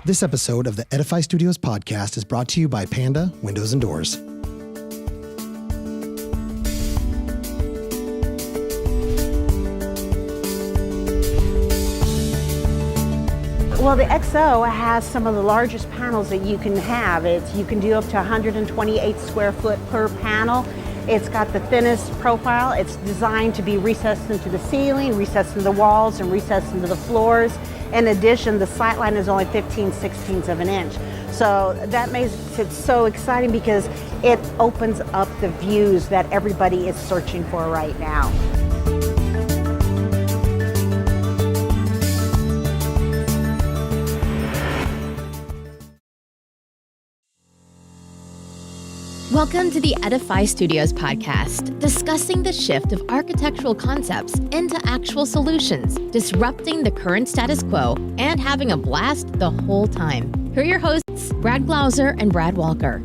This episode of the Edify Studios podcast is brought to you by Panda Windows and Doors. Well, the XO has some of the largest panels that you can have. You can do up to 128 square foot per panel. It's got the thinnest profile. It's designed to be recessed into the ceiling, recessed into the walls, and recessed into the floors. In addition, the sight line is only 15/16 of an inch. So that makes it so exciting because it opens up the views that everybody is searching for right now. Welcome to the Edify Studios podcast, discussing the shift of architectural concepts into actual solutions, disrupting the current status quo, and having a blast the whole time. Here are your hosts, Brad Glauser and Brad Walker.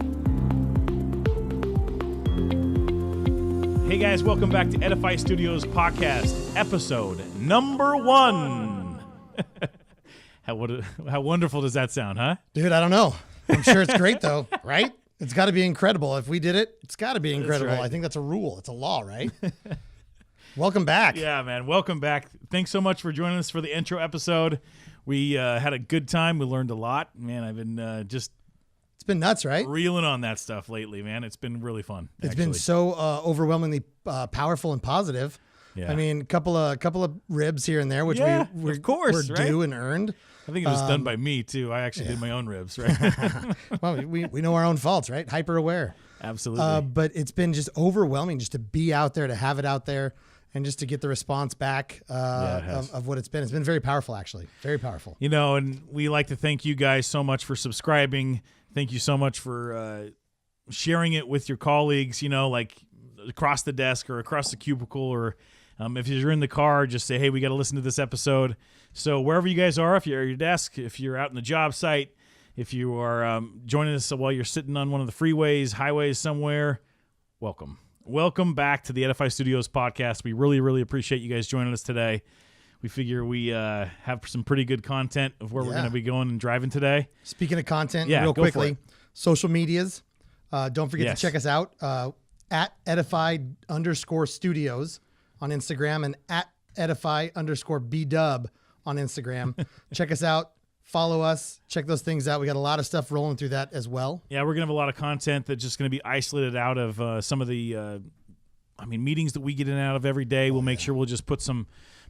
Hey guys, welcome back to Edify Studios podcast, episode number 1. How wonderful does that sound, huh? Dude, I don't know. I'm sure it's great though, right? It's got to be incredible. If we did it, it's got to be incredible. Right. I think that's a rule. It's a law, right? Welcome back. Yeah, man. Welcome back. Thanks so much for joining us for the intro episode. We had a good time. We learned a lot. Man, I've been it's been nuts, right? Reeling on that stuff lately, man. It's been really fun. It's been so overwhelmingly powerful and positive. Yeah. I mean, couple of ribs here and there, which we of course, were due and earned. I think it was done by me, too. I actually did my own ribs, right? Well, we know our own faults, right? Hyper aware. Absolutely. But it's been just overwhelming just to be out there, to have it out there, and just to get the response back of what it's been. It's been very powerful, actually. Very powerful. You know, and we like to thank you guys so much for subscribing. Thank you so much for sharing it with your colleagues, you know, like across the desk or across the cubicle, or if you're in the car, just say, hey, we got to listen to this episode. So wherever you guys are, if you're at your desk, if you're out in the job site, if you are joining us while you're sitting on one of the freeways, highways somewhere, welcome. Welcome back to the Edify Studios podcast. We really, really appreciate you guys joining us today. We figure we have some pretty good content of where we're going to be going and driving today. Speaking of content, real quickly, social medias. Don't forget to check us out at Edify_Studios on Instagram and at Edify_BDub on Instagram. Check us out. Follow us. Check those things out. We got a lot of stuff rolling through that as well. Yeah, we're going to have a lot of content that's just going to be isolated out of some of the meetings that we get in and out of every day. We'll make sure we'll just put some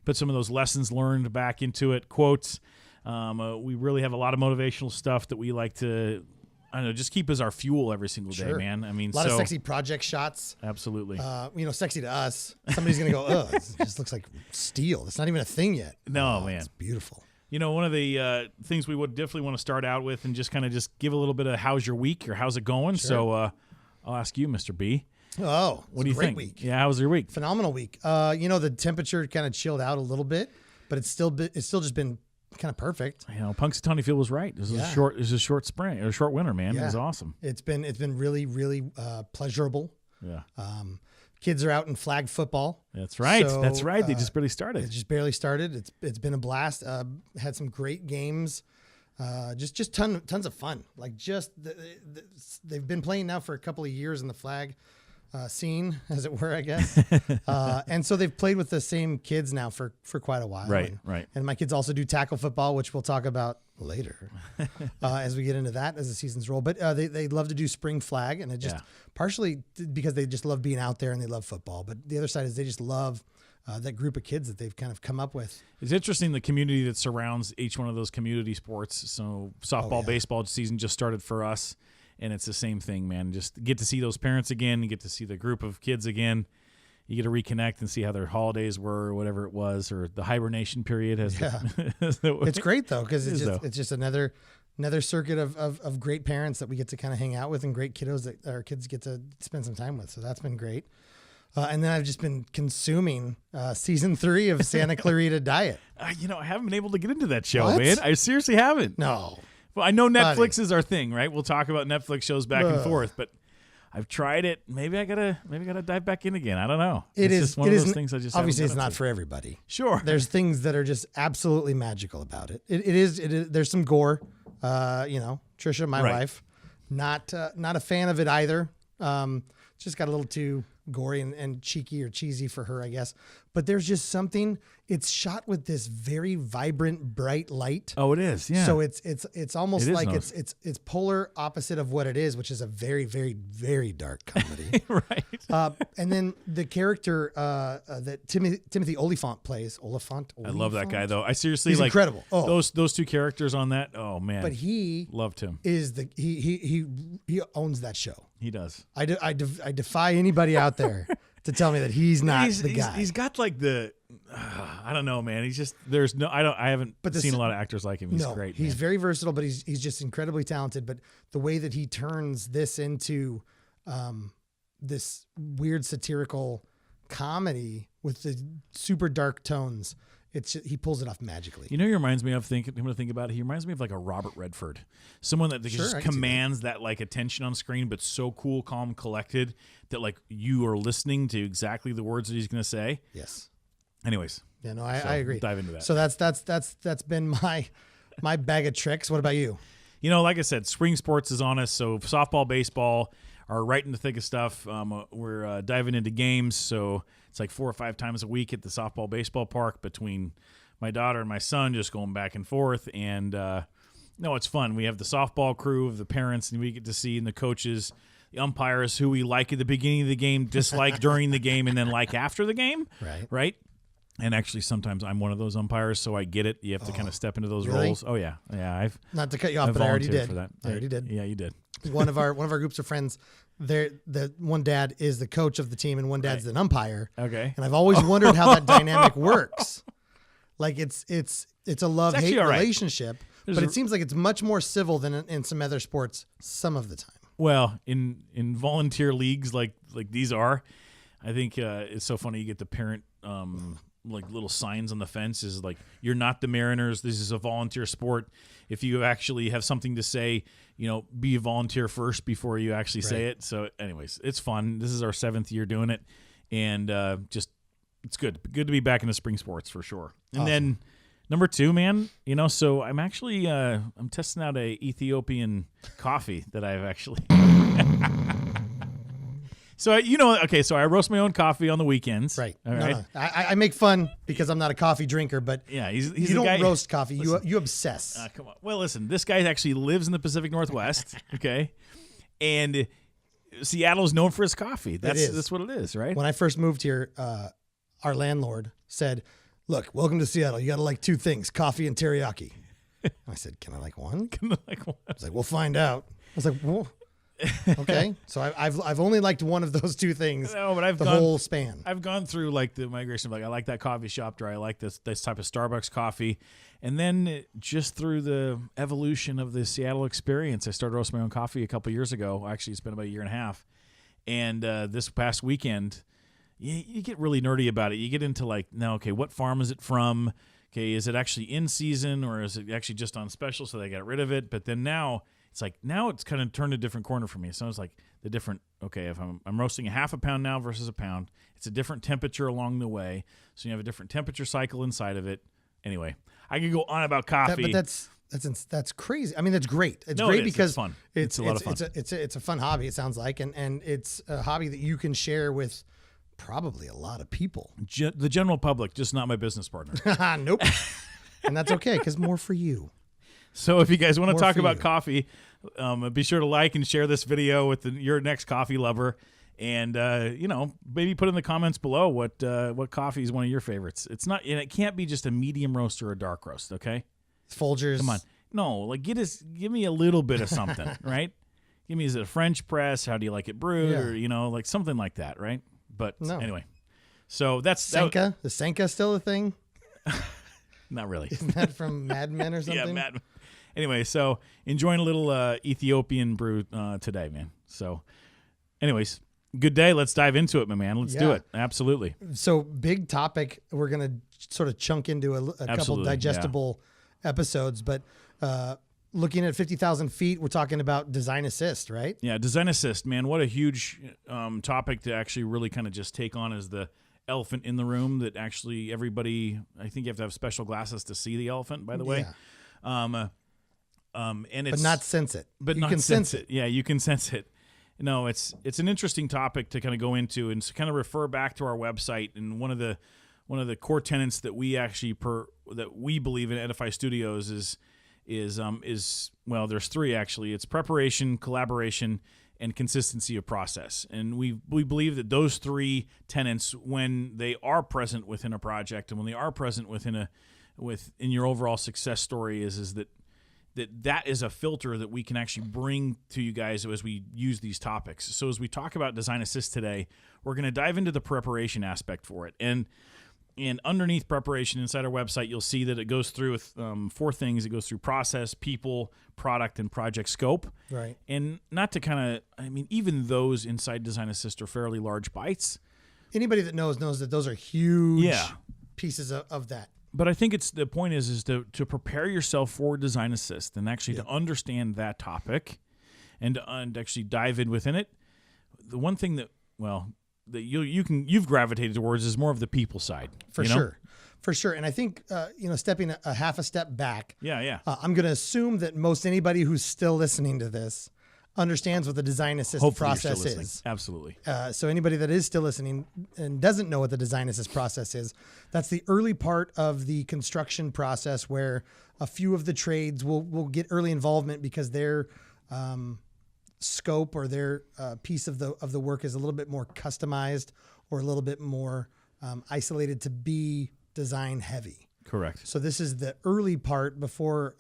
of those lessons learned back into it, quotes. We really have a lot of motivational stuff that we like to, I don't know, just keep as our fuel every single day, man. I mean, a lot of sexy project shots. Absolutely. Sexy to us. Somebody's going to go, oh, it just looks like steel. It's not even a thing yet. No, man. It's beautiful. You know, one of the things we would definitely want to start out with and just kind of just give a little bit of how's your week or how's it going. Sure. So I'll ask you, Mr. B. Oh, what do you think? Week. Yeah, how was your week? Phenomenal week. The temperature kind of chilled out a little bit, but it's still just been kind of perfect. You know, Punxsutawney Phil was right. This is a short spring or a short winter, man. Yeah. It was awesome. It's been really, really pleasurable. Yeah. Kids are out in flag football. That's right. So, that's right. They just barely started. It just barely started. It's been a blast. Had some great games. Just tons of fun. Like they've been playing now for a couple of years in the flag scene, as it were, I guess. And so they've played with the same kids now for quite a while. Right. And my kids also do tackle football, which we'll talk about later as we get into that as the seasons roll. But they love to do spring flag, and it just partially because they just love being out there and they love football. But the other side is they just love that group of kids that they've kind of come up with. It's interesting, the community that surrounds each one of those community sports. So softball, baseball season just started for us. And it's the same thing, man. Just get to see those parents again. You get to see the group of kids again. You get to reconnect and see how their holidays were or whatever it was, or the hibernation period. It's great, though, because it's just another circuit of great parents that we get to kind of hang out with and great kiddos that our kids get to spend some time with. So that's been great. And then I've just been consuming season 3 of Santa Clarita Diet. I haven't been able to get into that show, man. I seriously haven't. No. Well, I know Netflix is our thing, right? We'll talk about Netflix shows back and forth, but I've tried it. Maybe I gotta dive back in again. I don't know. It is just one of those things I just obviously haven't it's not gotten to. for everybody. Sure. There's things that are just absolutely magical about it. It is. There's some gore. Trisha, my Right. wife, not a fan of it either. Just got a little too gory and cheeky or cheesy for her, I guess. But there's just something. It's shot with this very vibrant, bright light. Oh, it is. Yeah. So it's almost It is like nice. it's polar opposite of what it is, which is a very, very, very dark comedy. right. And then the character that Timothy Oliphant plays, I love that guy though. I seriously He's like incredible. Oh. those two characters on that. Oh man. But he loved him. is he owns that show. He does. I defy anybody out there to tell me that he's not the guy. He's got like the I don't know, man. He's just I haven't seen a lot of actors like him. He's great. He's man. very versatile, but he's just incredibly talented. But the way that he turns this into this weird satirical comedy with the super dark tones, he pulls it off magically. You know, he reminds me of I'm gonna think about it. He reminds me of like a Robert Redford, someone that Sure, just I can see commands that like attention on screen, but so cool, calm, collected that like you are listening to exactly the words that he's gonna say. Yes. Anyways. Yeah, no, I agree. Dive into that. So that's been my bag of tricks. What about you? You know, like I said, spring sports is on us. So softball, baseball are right in the thick of stuff. We're diving into games. So it's like 4 or 5 times a week at the softball, baseball park between my daughter and my son, just going back and forth. And no, it's fun. We have the softball crew of the parents, and we get to see, and the coaches, the umpires who we like at the beginning of the game, dislike during the game, and then like after the game. Right. And actually, sometimes I'm one of those umpires, so I get it. You have to kind of step into those really? roles. Oh yeah. I've Not to cut you off, I've but I already volunteered did. for that. I already did. Yeah, you did. One of our groups of friends, the one dad is the coach of the team, and one dad's an umpire. Okay. And I've always wondered how that dynamic works. Like it's a love-hate actually all right. relationship, but it seems like it's much more civil than in some other sports some of the time. Well, in volunteer leagues like these are, I think it's so funny. You get the parent like little signs on the fence is like, you're not the Mariners. This is a volunteer sport. If you actually have something to say, be a volunteer first before you actually say it. So anyways, it's fun. This is our 7th year doing it. And it's good. Good to be back in the spring sports for sure. And then number 2, man, so I'm actually I'm testing out a Ethiopian coffee that I've actually So so I roast my own coffee on the weekends. Right. All right. No. I make fun because I'm not a coffee drinker, but Yeah, he's you the don't guy, roast coffee. You obsess. Come on. Well, listen, this guy actually lives in the Pacific Northwest, okay? And Seattle's known for its coffee. That's what it is, right? When I first moved here, our landlord said, "Look, welcome to Seattle. You got to like 2 things, coffee and teriyaki." I said, "Can I like one?" I was like, "We'll find out." I was like, "Well, okay." So I've only liked one of those 2 things. No, but I've whole span. I've gone through like the migration of like, I like that coffee shop, or I like this type of Starbucks coffee. And then just through the evolution of the Seattle experience, I started roasting my own coffee a couple years ago. Actually, it's been about a year and a half. And this past weekend, you get really nerdy about it. You get into like, now, okay, what farm is it from? Okay, is it actually in season, or is it actually just on special, so they got rid of it? But then now it's kind of turned a different corner for me. So it's like the different, okay, if I'm roasting a half a pound now versus a pound, it's a different temperature along the way. So you have a different temperature cycle inside of it. Anyway, I could go on about coffee. But that's crazy. I mean, that's great. It's No, great it is. because It's fun. It's a lot of fun. It's a fun hobby. It sounds like, and it's a hobby that you can share with probably a lot of people. The general public, just not my business partner. Nope. And that's okay, because more for you. So if you guys want to More talk for about you. coffee, be sure to like and share this video with your next coffee lover. And, maybe put in the comments below what coffee is one of your favorites. It's not, and it can't be just a medium roast or a dark roast, okay? Folgers. Come on. No, like give me a little bit of something, right? Give me, is it a French press? How do you like it brewed? Yeah. Or, like something like that, right? But No. anyway, so that's Senka. Is Senka still a thing? not really. Isn't that from Mad Men or something? Yeah, Matt. Anyway, so enjoying a little Ethiopian brew today, man. So anyways, good day. Let's dive into it, my man. Let's do Yeah. it. Absolutely. So big topic. We're going to sort of chunk into a couple Absolutely, digestible episodes, but looking at 50,000 feet, we're talking about design assist, right? Yeah, design assist, man. What a huge topic to actually really kind of just take on as the elephant in the room that actually everybody, I think you have to have special glasses to see the elephant, by the way. Yeah. And it's, But not sense it. But you not can sense it. Yeah, you can sense it. No, it's an interesting topic to kind of go into and kind of refer back to our website. And one of the core tenets that we actually that we believe in Edify Studios is well, there's three actually. It's preparation, collaboration, and consistency of process. And we believe that those three tenets, when they are present within a project and when they are present within your overall success story, is that is a filter that we can actually bring to you guys as we use these topics. So as we talk about design assist today, we're going to dive into the preparation aspect for it. And underneath preparation inside our website, you'll see that it goes through with four things. It goes through process, people, product, and project scope. Right. And not to kind of, even those inside design assist are fairly large bites. Anybody that knows that those are huge pieces of that. But I think the point is to prepare yourself for design assist and actually to understand that topic and actually dive in within it. The one thing that you've gravitated towards is more of the people side. For sure. And I think stepping a half a step back. Yeah. I'm going to assume that most anybody who's still listening to this understands what the design assist Hopefully process you're still is. Absolutely. So anybody that is still listening and doesn't know what the design assist process is, that's the early part of the construction process where a few of the trades will get early involvement because their scope or their piece of the work is a little bit more customized or a little bit more isolated to be design heavy. Correct. So this is the early part before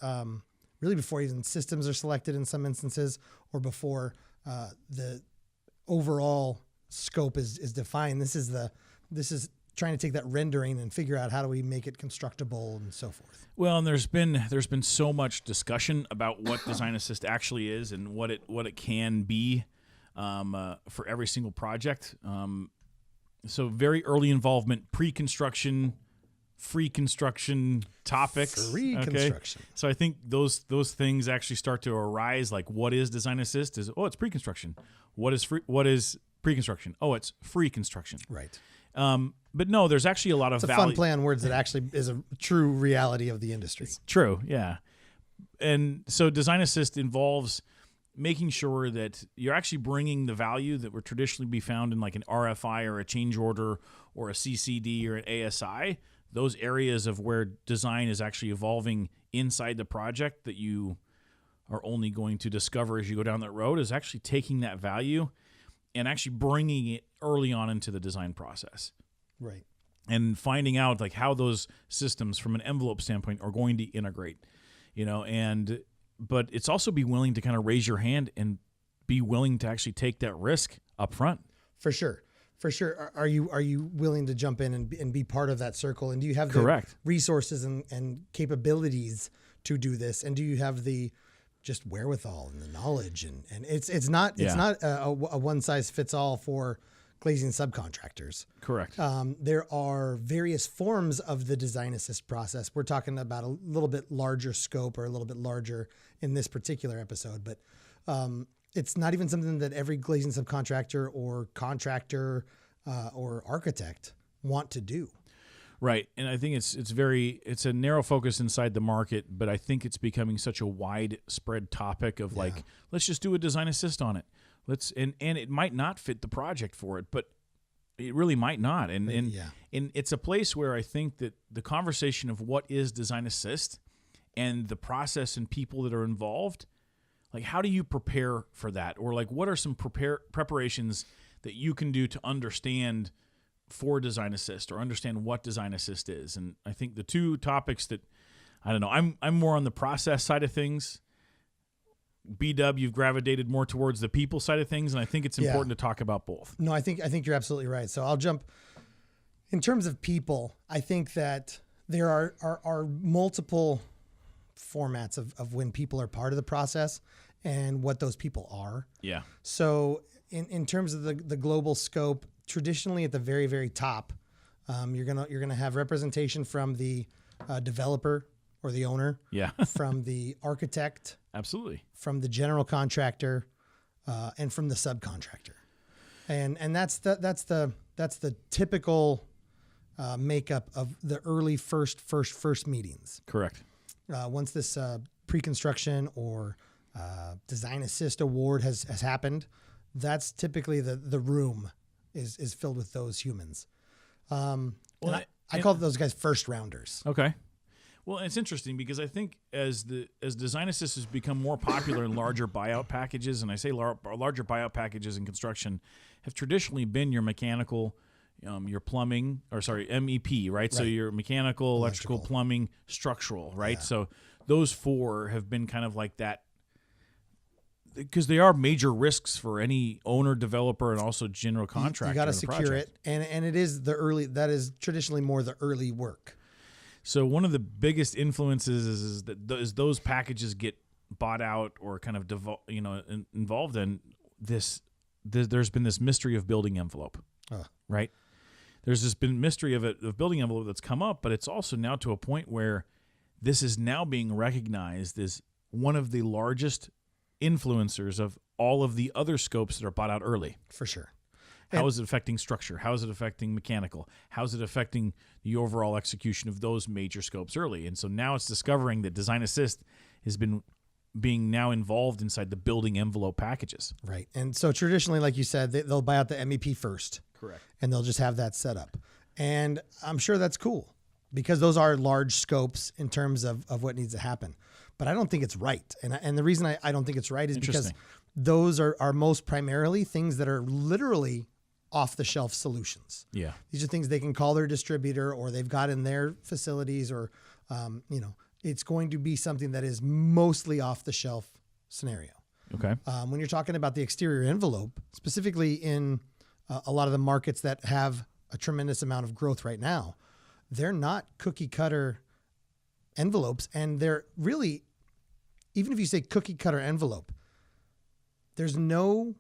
even systems are selected in some instances, or before the overall scope is defined. This is trying to take that rendering and figure out how do we make it constructible and so forth. Well, and there's been so much discussion about what design assist actually is and what it can be for every single project. So very early involvement, pre-construction, free construction topics. Construction. So I think those things actually start to arise. Like, what is design assist? It's pre-construction. What is pre-construction? Oh, it's free construction. Right. But no, there's actually a lot of It's a fun play on words that actually is a true reality of the industry. It's true, yeah. And so design assist involves making sure that you're actually bringing the value that would traditionally be found in like an RFI or a change order or a CCD or an ASI, those areas of where design is actually evolving inside the project that you are only going to discover as you go down that road, is actually taking that value and actually bringing it early on into the design process. Right. And finding out like how those systems from an envelope standpoint are going to integrate, but it's also be willing to kind of raise your hand and be willing to actually take that risk up front. For sure. Are you willing to jump in and be part of that circle? And do you have the Correct. resources and capabilities to do this? And do you have the just wherewithal and the knowledge? And it's not a one size fits all for glazing subcontractors. Correct. There are various forms of the design assist process. We're talking about a little bit larger scope or a little bit larger in this particular episode, but it's not even something that every glazing subcontractor or contractor or architect want to do. Right. And I think it's a narrow focus inside the market, but I think it's becoming such a widespread topic of like, let's just do a design assist on it. And it might not fit the project for it, but it really might not. And it's a place where I think that the conversation of what is design assist and the process and people that are involved, like how do you prepare for that? Or like what are some preparations that you can do to understand for design assist or understand what design assist is? And I think the two topics that, I don't know, I'm more on the process side of things. B-Dub, you've gravitated more towards the people side of things, and I think it's important to talk about both. No, I think you're absolutely right. So I'll jump. In terms of people, I think that there are multiple formats of when people are part of the process and what those people are. Yeah. So in terms of the global scope, traditionally at the very, very top, you're gonna have representation from the developer or the owner, Yeah. from the architect, Absolutely. from the general contractor, and from the subcontractor. And that's the typical makeup of the early first meetings. Correct. Once this pre-construction or design assist award has happened, that's typically the room is filled with those humans. I call those guys first rounders. Okay. Well, it's interesting because I think as design assist has become more popular in larger buyout packages, and I say larger buyout packages in construction have traditionally been your mechanical, your plumbing, MEP, right? So your mechanical, electrical, plumbing, structural, right? Yeah. So those four have been kind of like that because they are major risks for any owner, developer, and also general contractor. You got to secure it, and it is that is traditionally more the early work. So one of the biggest influences is that those packages get bought out or kind of involved in this. There's been this mystery of building envelope, right? There's this been mystery of building envelope that's come up, but it's also now to a point where this is now being recognized as one of the largest influencers of all of the other scopes that are bought out early. For sure. How is it affecting structure? How is it affecting mechanical? How is it affecting the overall execution of those major scopes early? And so now it's discovering that design assist has been being now involved inside the building envelope packages. Right. And so traditionally, like you said, they'll buy out the MEP first. Correct. And they'll just have that set up. And I'm sure that's cool because those are large scopes in terms of what needs to happen. But I don't think it's right. And the reason I don't think it's right is because those are most primarily things that are literally off-the-shelf solutions. Yeah. These are things they can call their distributor or they've got in their facilities or, it's going to be something that is mostly off-the-shelf scenario. Okay. When you're talking about the exterior envelope, specifically in a lot of the markets that have a tremendous amount of growth right now, they're not cookie-cutter envelopes. And they're really, even if you say cookie-cutter envelope, there's no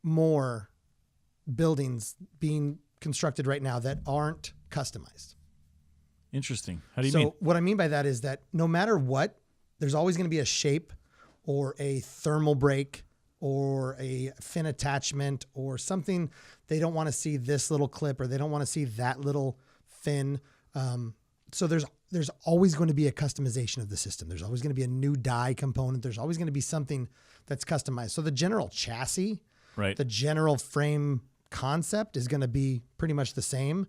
more buildings being constructed right now that aren't customized. Interesting. How do you mean? So what I mean by that is that no matter what, there's always going to be a shape or a thermal break or a fin attachment or something. They don't want to see this little clip or they don't want to see that little fin. So there's always going to be a customization of the system. There's always going to be a new die component. There's always going to be something that's customized. So the general chassis, right, the general frame concept is going to be pretty much the same,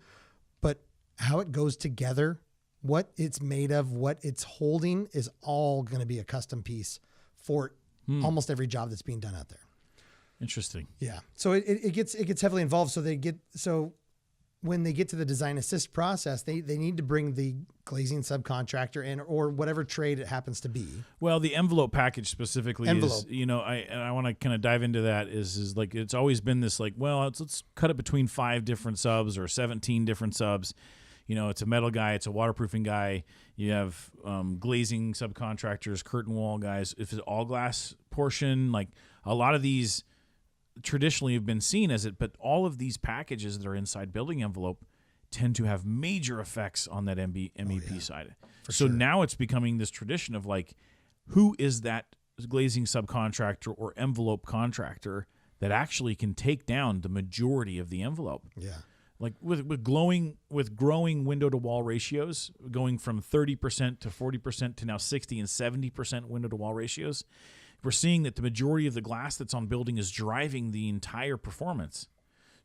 but how it goes together, what it's made of, what it's holding is all going to be a custom piece for almost every job that's being done out there. Interesting. Yeah. So it gets heavily involved. So when they get to the design assist process, they need to bring the glazing subcontractor in or whatever trade it happens to be. Well, the envelope package specifically is, I want to kind of dive into that is like, it's always been this like, well, let's cut it between 5 different subs or 17 different subs. It's a metal guy, it's a waterproofing guy. You have glazing subcontractors, curtain wall guys. If it's all glass portion, like a lot of these traditionally have been seen as it, but all of these packages that are inside building envelope tend to have major effects on that MEP side. So now it's becoming this tradition of like, who is that glazing subcontractor or envelope contractor that actually can take down the majority of the envelope? Yeah. Like with growing window to wall ratios, going from 30% to 40% to now 60 and 70% window to wall ratios, we're seeing that the majority of the glass that's on building is driving the entire performance.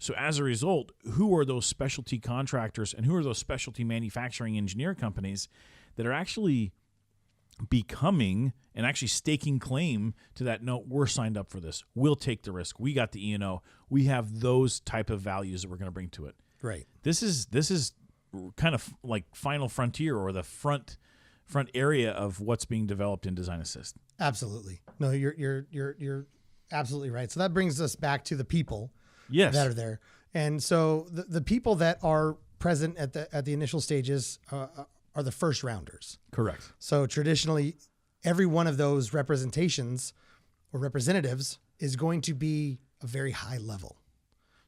So as a result, who are those specialty contractors and who are those specialty manufacturing engineer companies that are actually becoming and actually staking claim to that? No, we're signed up for this. We'll take the risk. We got the E&O. We have those type of values that we're going to bring to it. Right. This is kind of like final frontier or the front area of what's being developed in design assist. Absolutely. No, you're absolutely right. So that brings us back to the people that are there. And so the people that are present at the initial stages are the first rounders. Correct. So traditionally, every one of those representations or representatives is going to be a very high level.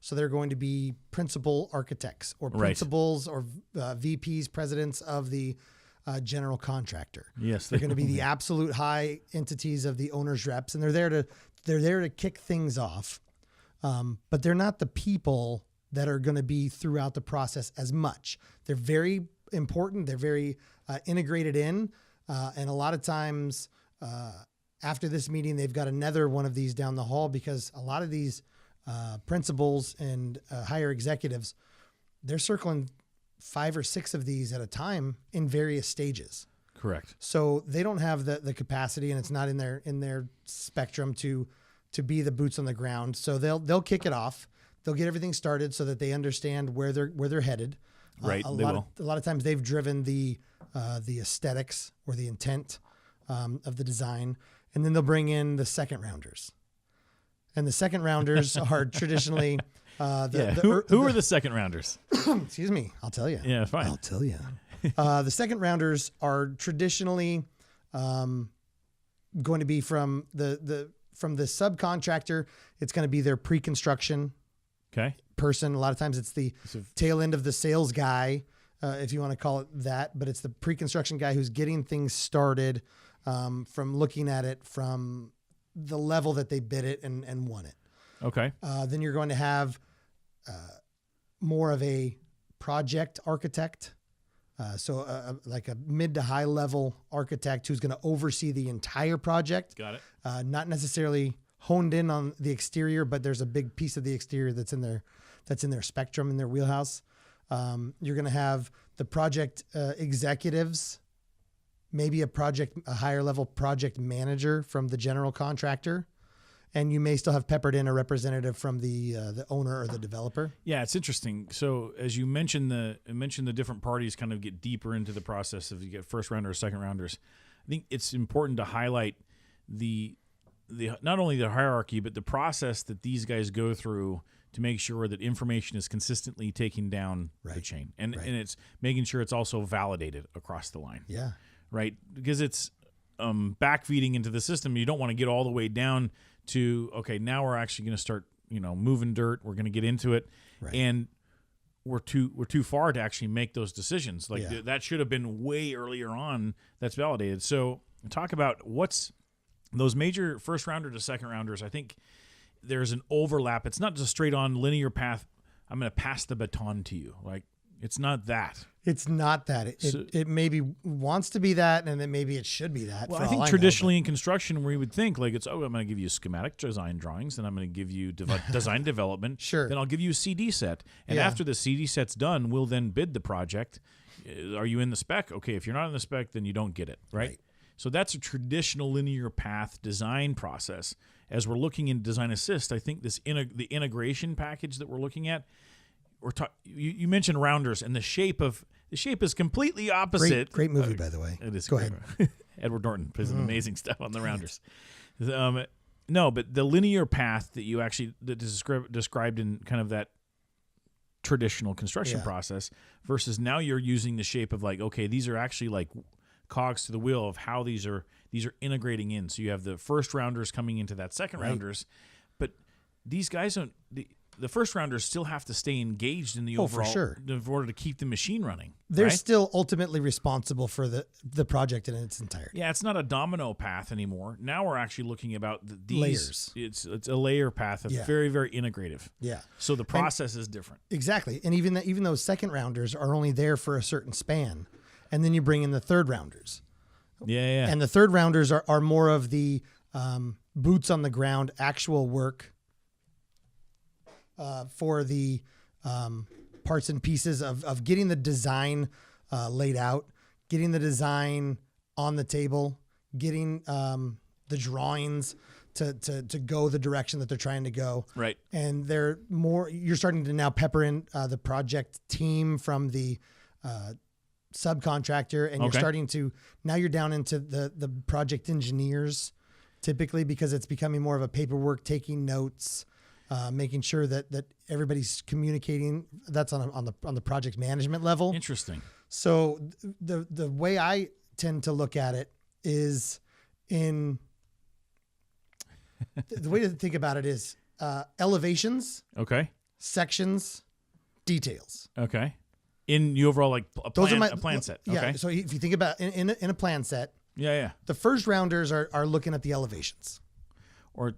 So they're going to be principal architects or principals or VPs, presidents of the general contractor. Yes, they're going to be the absolute high entities of the owner's reps, and they're there to kick things off. But they're not the people that are going to be throughout the process as much. They're very important. They're very integrated in, and a lot of times after this meeting, they've got another one of these down the hall, because a lot of these principals and higher executives, they're circling 5 or 6 of these at a time in various stages. Correct. So they don't have the capacity, and it's not in their spectrum to be the boots on the ground. So they'll kick it off. They'll get everything started so that they understand where they're headed. Right. A lot of times they've driven the aesthetics or the intent of the design, and then they'll bring in the second rounders. And the second rounders are traditionally who are the second rounders? Excuse me, I'll tell you. Yeah, fine. I'll tell you. The second rounders are traditionally going to be from the subcontractor. It's going to be their pre-construction person. A lot of times it's the tail end of the sales guy, if you want to call it that, but it's the pre-construction guy who's getting things started from looking at it from the level that they bid it and won it. Okay. Then you're going to have more of a project architect. So like a mid to high level architect who's going to oversee the entire project. Got it. Not necessarily honed in on the exterior, but there's a big piece of the exterior that's in their spectrum, in their wheelhouse. You're going to have the project executives, maybe a higher level project manager from the general contractor. And you may still have peppered in a representative from the owner or the developer. Yeah, it's interesting. So as you mentioned the different parties kind of get deeper into the process of you get first rounders, second rounders. I think it's important to highlight the not only the hierarchy, but the process that these guys go through to make sure that information is consistently taken down the chain. And it's making sure it's also validated across the line. Yeah. Right? Because it's backfeeding into the system. You don't want to get all the way down to, okay, now we're actually going to start, moving dirt. We're going to get into it. Right. And we're too far to actually make those decisions. Like that should have been way earlier on. That's validated. So talk about what's those major first rounder to second rounders. I think there's an overlap. It's not just straight on linear path. I'm going to pass the baton to you. Like, it's not that. It's not that. It maybe wants to be that, and then maybe it should be that. Well, I think traditionally in construction, where you would think like I'm going to give you schematic design drawings, then I'm going to give you design development. Sure. Then I'll give you a CD set, and after the CD set's done, we'll then bid the project. Are you in the spec? Okay, if you're not in the spec, then you don't get it. Right. So that's a traditional linear path design process. As we're looking in Design Assist, I think the integration package that we're looking at. You mentioned rounders, and the shape is completely opposite. Great movie, by the way. It is. Go ahead. Edward Norton plays amazing stuff on the rounders. No, but the linear path that you actually described in kind of that traditional construction process versus now you're using the shape of like, okay, these are actually like cogs to the wheel of how these are integrating in. So you have the first rounders coming into that second rounders, but these guys don't. The first rounders still have to stay engaged in the overall for sure. in order to keep the machine running. They're still ultimately responsible for the project in its entirety. Yeah, it's not a domino path anymore. Now we're actually looking about these layers. It's a layer path that's very, very integrative. Yeah. So the process is different. Exactly. And even those second rounders are only there for a certain span. And then you bring in the third rounders. Yeah. And the third rounders are more of the boots on the ground, actual work for the parts and pieces of getting the design laid out, getting the design on the table, getting the drawings to go the direction that they're trying to go. Right. And you're starting to now pepper in the project team from the subcontractor, and you're starting to, now you're down into the project engineers typically, because it's becoming more of a paperwork, taking notes, making sure that everybody's communicating. That's on the project management level. Interesting. So the way I tend to look at it is the way to think about it is elevations, Okay. sections, details. Okay. in the overall like a plan set. Yeah. Okay. So if you think about in a plan set, Yeah. the first rounders are looking at the elevations. Or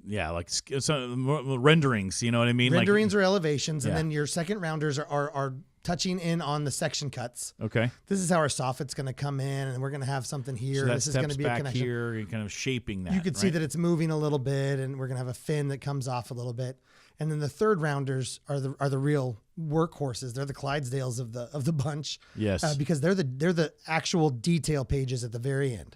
yeah, like some renderings. You know what I mean? Renderings or elevations, and Yeah. then your second rounders are touching in on the section cuts. Okay. This is how our soffit's going to come in, and we're going to have something here. So that this is going to steps be a back connection. here. You're kind of shaping that. You can see right? that it's moving a little bit, and we're going to have a fin that comes off a little bit. And then the third rounders are the real workhorses. They're the Clydesdales of the bunch. Yes. Because they're the actual detail pages at the very end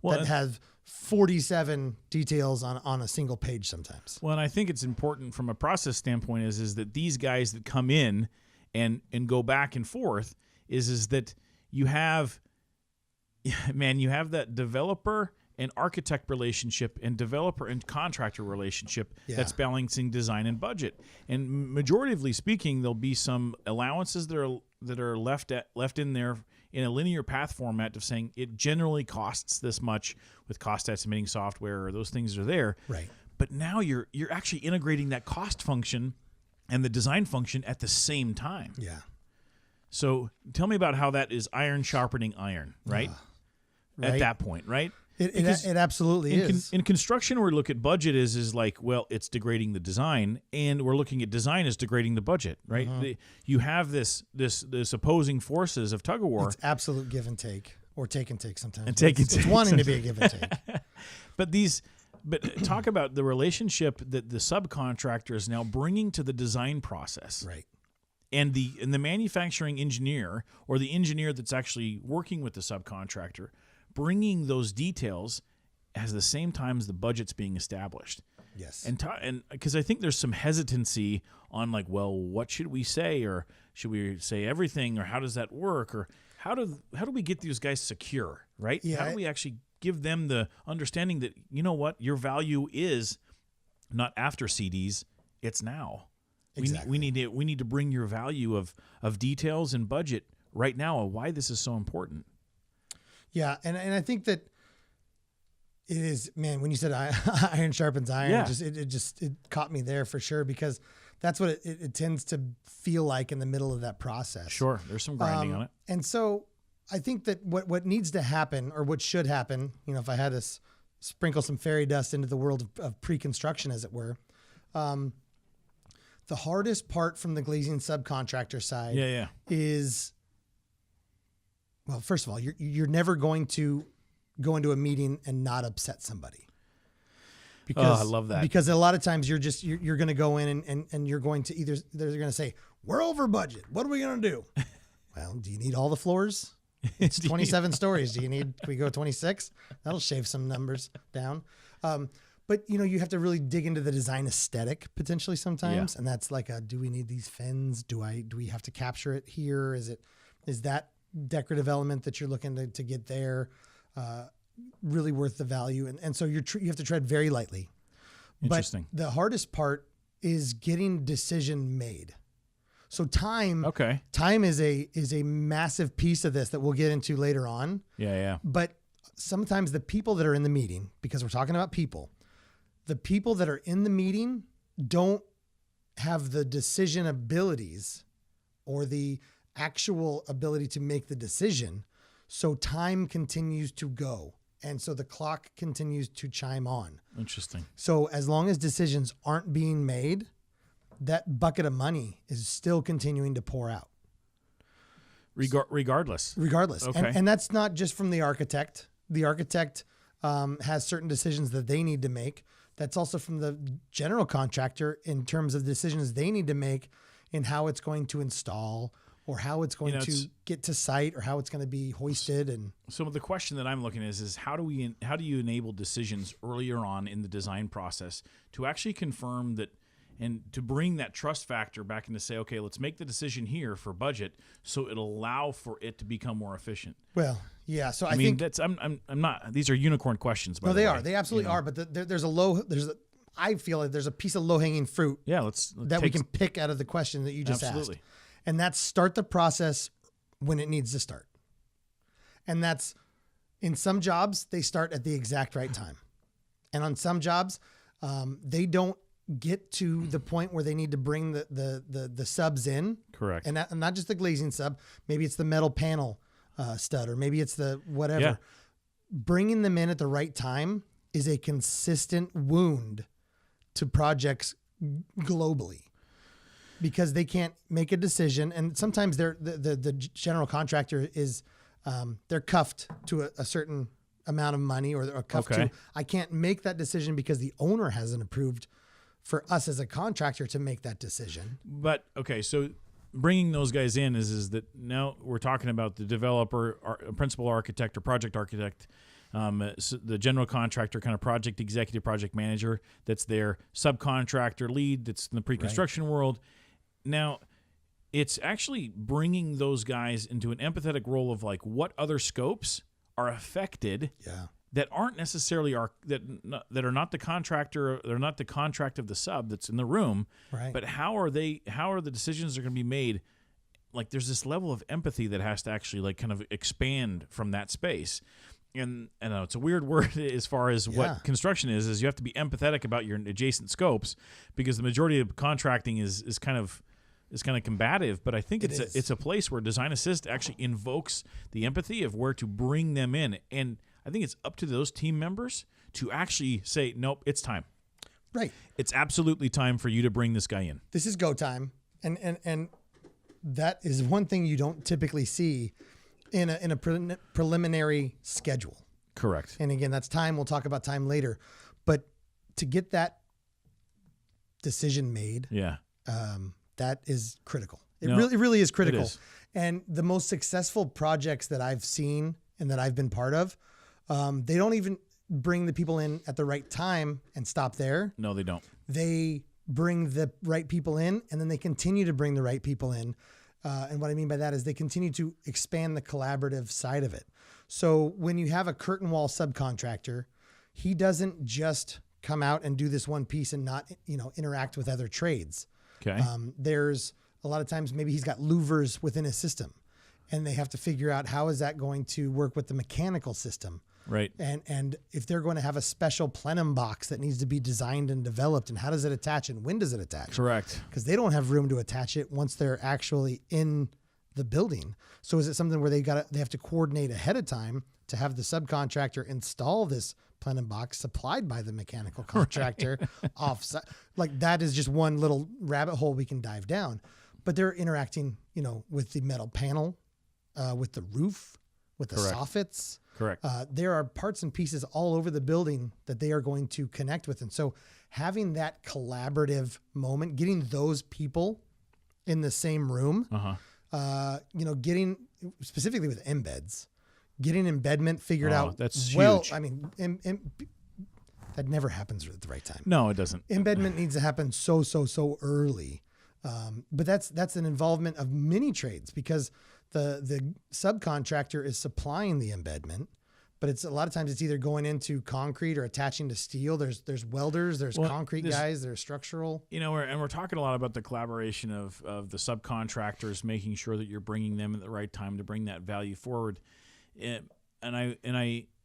that have 47 details on a single page sometimes. Well, and I think it's important from a process standpoint is that these guys that come in and go back and forth is that you have that developer and architect relationship and developer and contractor relationship that's balancing design and budget. And majoritively speaking, there'll be some allowances that are left in there in a linear path format of saying it generally costs this much with cost estimating software, or those things are there. Right. But now you're actually integrating that cost function and the design function at the same time. Yeah. So tell me about how that is iron sharpening iron, right? Right. At that point, right? It absolutely is. In construction, we look at budget is like, well, it's degrading the design, and we're looking at design as degrading the budget, right? You have this opposing forces of tug of war. It's absolute give and take, or take and take sometimes. And take and take. It's wanting to be a give and take. But talk about the relationship that the subcontractor is now bringing to the design process. Right. And the manufacturing engineer, or the engineer that's actually working with the subcontractor, bringing those details at the same time as the budget's being established. Yes. And because I think there's some hesitancy on like, well, what should we say, or should we say everything, or how does that work, or how do we get these guys secure, right? Yeah. How do we actually give them the understanding that, you know what, your value is not after CDs, it's now. Exactly. We need to bring your value of details and budget right now of why this is so important. Yeah, and I think that it is, man, when you said iron sharpens iron, it caught me there for sure, because that's what it tends to feel like in the middle of that process. Sure, there's some grinding on it. And so I think that what needs to happen, or what should happen, you know, if I had to sprinkle some fairy dust into the world of pre-construction, as it were, the hardest part from the glazing subcontractor side is, well, first of all, you're never going to go into a meeting and not upset somebody. Because, I love that. Because a lot of times you're going to go in and you're going to they're going to say, we're over budget. What are we going to do? Well, do you need all the floors? It's 27 stories. Can we go 26? That'll shave some numbers down. But you know, you have to really dig into the design aesthetic potentially sometimes. And that's like do we need these fins? Do we have to capture it here? Is that decorative element that you're looking to get there really worth the value? And so you have to tread very lightly. Interesting. But the hardest part is getting decision made. So time is a massive piece of this that we'll get into later on. Yeah. But sometimes the people that are in the meeting, because we're talking about people, the people that are in the meeting don't have the decision abilities or the actual ability to make the decision. So time continues to go. And so the clock continues to chime on. Interesting. So as long as decisions aren't being made, that bucket of money is still continuing to pour out. Regardless. Okay. And that's not just from the architect. The architect has certain decisions that they need to make. That's also from the general contractor in terms of decisions they need to make in how it's going to install, or how it's going to get to site, or how it's going to be hoisted. And so the question that I'm looking at is how do you enable decisions earlier on in the design process to actually confirm that, and to bring that trust factor back into say, okay, let's make the decision here for budget, so it'll allow for it to become more efficient. Well, yeah. So I mean, think that's I'm not. These are unicorn questions. By no, the they way. are. They absolutely are. But I feel like there's a piece of low hanging fruit. Yeah, we can pick out of the question that you just asked. And that's start the process when it needs to start. And that's, in some jobs, they start at the exact right time. And on some jobs, they don't get to the point where they need to bring the subs in. Correct. And not just the glazing sub. Maybe it's the metal panel stud, or maybe it's the whatever. Yeah. Bringing them in at the right time is a consistent wound to projects globally, because they can't make a decision. And sometimes the general contractor is, they're cuffed to a certain amount of money, or cuffed to, I can't make that decision because the owner hasn't approved for us as a contractor to make that decision. But okay, so bringing those guys in is that now we're talking about the developer, principal architect, or project architect, so the general contractor, kind of project executive, project manager that's their subcontractor lead that's in the pre-construction world. Now, it's actually bringing those guys into an empathetic role of like what other scopes are affected that aren't necessarily that are not the contractor, they're not the contract of the sub that's in the room, but how are the decisions are going to be made? Like there's this level of empathy that has to actually like kind of expand from that space. And I know it's a weird word as far as what construction is you have to be empathetic about your adjacent scopes, because the majority of contracting is kind of combative, but I think it's a place where Design Assist actually invokes the empathy of where to bring them in. And I think it's up to those team members to actually say, nope, it's time. Right. It's absolutely time for you to bring this guy in. This is go time. And that is one thing you don't typically see in a preliminary schedule. Correct. And again, that's time. We'll talk about time later. But to get that decision made, that is critical. It really is critical. And the most successful projects that I've seen and that I've been part of, they don't even bring the people in at the right time and stop there. No, they don't. They bring the right people in, and then they continue to bring the right people in. And what I mean by that is they continue to expand the collaborative side of it. So when you have a curtain wall subcontractor, he doesn't just come out and do this one piece and not, interact with other trades. Okay. There's a lot of times maybe he's got louvers within his system, and they have to figure out how is that going to work with the mechanical system. Right. And if they're going to have a special plenum box that needs to be designed and developed, and how does it attach and when does it attach? Correct. Because they don't have room to attach it once they're actually in the building. So is it something where they have to coordinate ahead of time to have the subcontractor install this plenum box supplied by the mechanical contractor offsite? Like that is just one little rabbit hole we can dive down. But they're interacting, with the metal panel, with the roof, with the soffits. Correct. There are parts and pieces all over the building that they are going to connect with. And so having that collaborative moment, getting those people in the same room, getting specifically with embeds, getting embedment figured out. That's huge. I mean, that never happens at the right time. No, it doesn't. Embedment needs to happen so early. But that's an involvement of many trades, because the subcontractor is supplying the embedment, but it's a lot of times it's either going into concrete or attaching to steel. There's welders, there's concrete guys, there's structural. We're talking a lot about the collaboration of the subcontractors, making sure that you're bringing them at the right time to bring that value forward. And I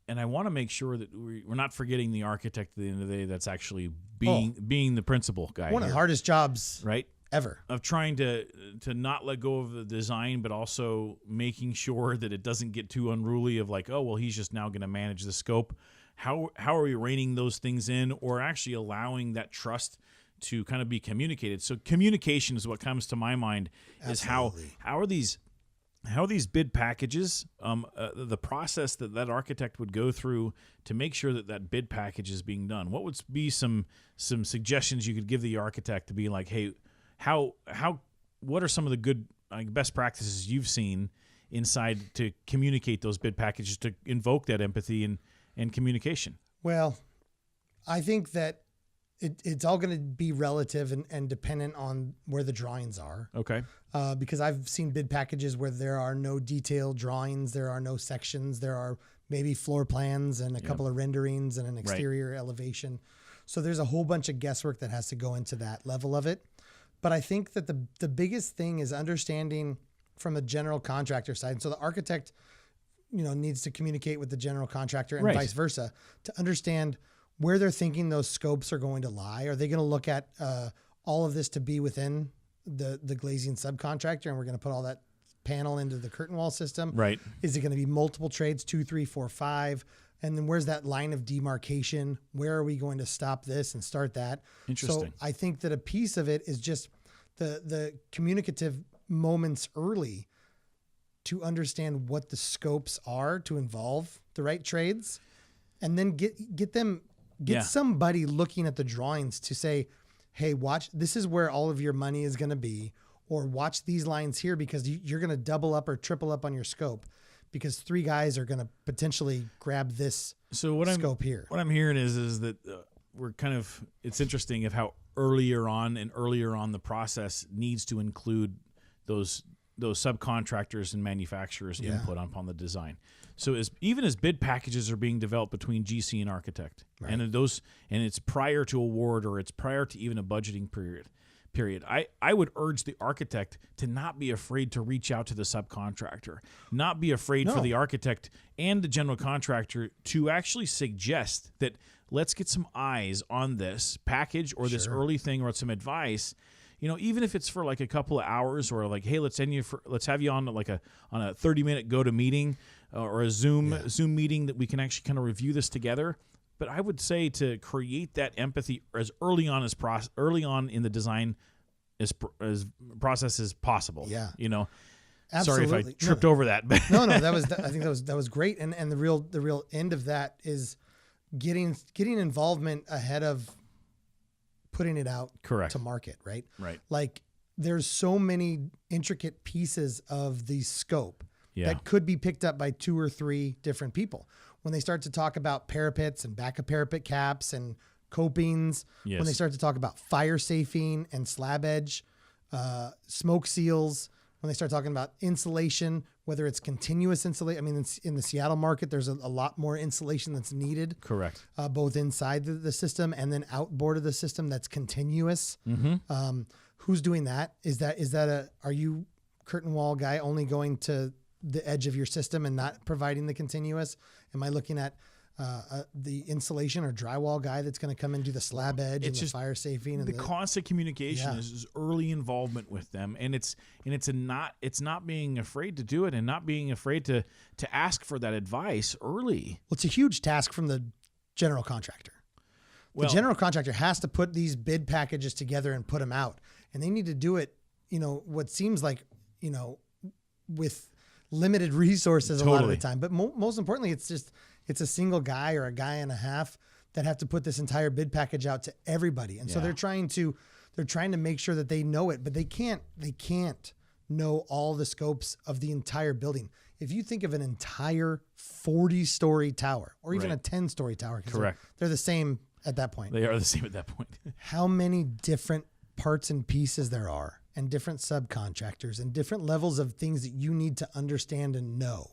want to make sure that we're not forgetting the architect at the end of the day that's actually being the principal guy. One of the hardest jobs, right? Ever. Of trying to not let go of the design, but also making sure that it doesn't get too unruly of like, oh, well, he's just now going to manage the scope. How are we reining those things in, or actually allowing that trust to kind of be communicated? So communication is what comes to my mind. Absolutely. Is how are these bid packages, the process that architect would go through to make sure that bid package is being done? What would be some suggestions you could give the architect to be like, hey, what are some of the good best practices you've seen inside to communicate those bid packages, to invoke that empathy and communication? Well, I think that it's all going to be relative and dependent on where the drawings are. Okay. Because I've seen bid packages where there are no detailed drawings, there are no sections, there are maybe floor plans and a couple of renderings and an exterior elevation. So there's a whole bunch of guesswork that has to go into that level of it. But I think that the biggest thing is understanding from the general contractor side. And so the architect, needs to communicate with the general contractor and vice versa to understand where they're thinking those scopes are going to lie. Are they going to look at all of this to be within the glazing subcontractor, and we're going to put all that panel into the curtain wall system? Right. Is it going to be multiple trades, 2, 3, 4, 5? And then where's that line of demarcation? Where are we going to stop this and start that? Interesting. So I think that a piece of it is just the communicative moments early to understand what the scopes are to involve the right trades, and then get somebody looking at the drawings to say, hey, watch, this is where all of your money is going to be, or watch these lines here because you're going to double up or triple up on your scope because 3 guys are going to potentially grab this scope here. What I'm hearing is that we're kind of, it's interesting of how earlier on the process needs to include those subcontractors and manufacturers' input upon the design. So even as bid packages are being developed between GC and architect, right. and it's prior to award or it's prior to even a budgeting period, I would urge the architect to not be afraid to reach out to the subcontractor, not be afraid for the architect and the general contractor to actually suggest that let's get some eyes on this package or this early thing or some advice. You know, even if it's for like a couple of hours, or like, hey, let's have you on like a 30-minute go to meeting or a Zoom meeting that we can actually kind of review this together. But I would say to create that empathy as early on in the design as process as possible. Yeah, you know. Absolutely. Sorry if I tripped over that. No, I think that was great. And the real end of that is getting involvement ahead of putting it out to market, right? Right. Like there's so many intricate pieces of the scope that could be picked up by 2 or 3 different people. When they start to talk about parapets and backup parapet caps and copings, when they start to talk about fire safing and slab edge, smoke seals, when they start talking about insulation, whether it's continuous insulation. I mean, in the Seattle market, there's a lot more insulation that's needed. Correct. Both inside the system and then outboard of the system that's continuous. Mm-hmm. Who's doing that? Are you curtain wall guy only going to the edge of your system and not providing the continuous? Am I looking at the insulation or drywall guy that's going to come and do the slab edge and the fire safing? And the constant communication is early involvement with them, and it's not being afraid to do it and not being afraid to ask for that advice early. Well, it's a huge task from the general contractor. The general contractor has to put these bid packages together and put them out, and they need to do it. You know, what seems like, you know, with limited resources a lot of the time, but most importantly, it's a single guy or a guy and a half that have to put this entire bid package out to everybody. And so they're trying to make sure that they know it, but they can't know all the scopes of the entire building. If you think of an entire 40-story tower or even a 10-story tower, correct, they're the same at that point. They are the same at that point. How many different parts and pieces there are, and different subcontractors and different levels of things that you need to understand and know.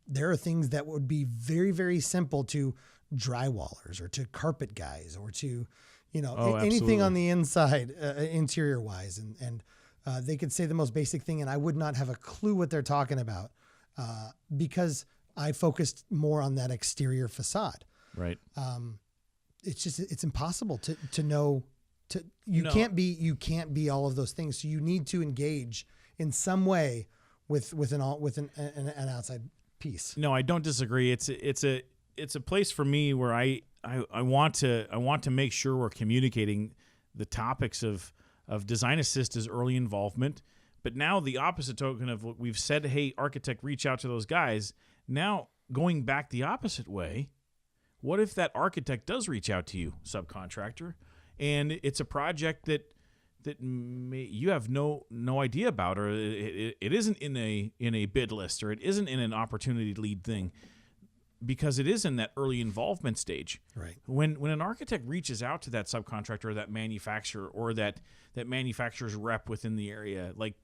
There are things that would be very, very simple to drywallers or to carpet guys or to, you know, anything on the inside, interior wise. And they could say the most basic thing and I would not have a clue what they're talking about because I focused more on that exterior facade. Right. It's impossible to know. You can't be all of those things. So you need to engage in some way with an outside piece. No, I don't disagree. It's a place for me where I want to make sure we're communicating the topics of design assist as early involvement. But now the opposite token of what we've said, hey, architect, reach out to those guys. Now going back the opposite way, what if that architect does reach out to you, subcontractor, and it's a project that you have no idea about, or it isn't in a bid list, or it isn't in an opportunity lead thing, because it is in that early involvement stage. Right. When an architect reaches out to that subcontractor or that manufacturer or that manufacturer's rep within the area, like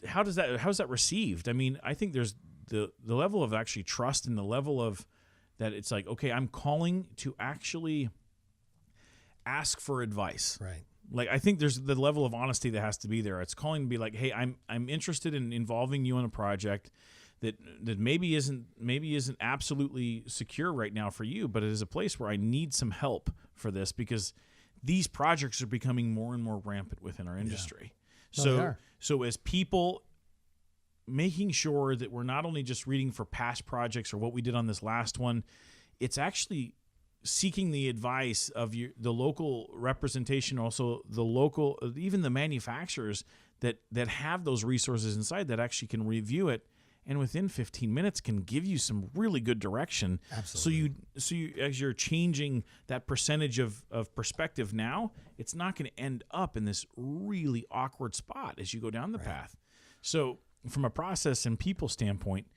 how's that received? I mean, I think there's the level of actually trust and the level of that it's like, okay, I'm calling to actually ask for advice. Right. Like, I think there's the level of honesty that has to be there. It's calling to be like, hey, I'm interested in involving you in a project. that maybe isn't absolutely secure right now for you, but it is a place where I need some help for this because these projects are becoming more and more rampant within our industry. Yeah. No, they are. So as people, making sure that we're not only just reading for past projects or what we did on this last one, it's actually seeking the advice of the local representation, also the local, even the manufacturers that have those resources inside that actually can review it, and within 15 minutes can give you some really good direction. Absolutely. So you as you're changing that percentage of perspective now, it's not going to end up in this really awkward spot as you go down the path. So from a process and people standpoint,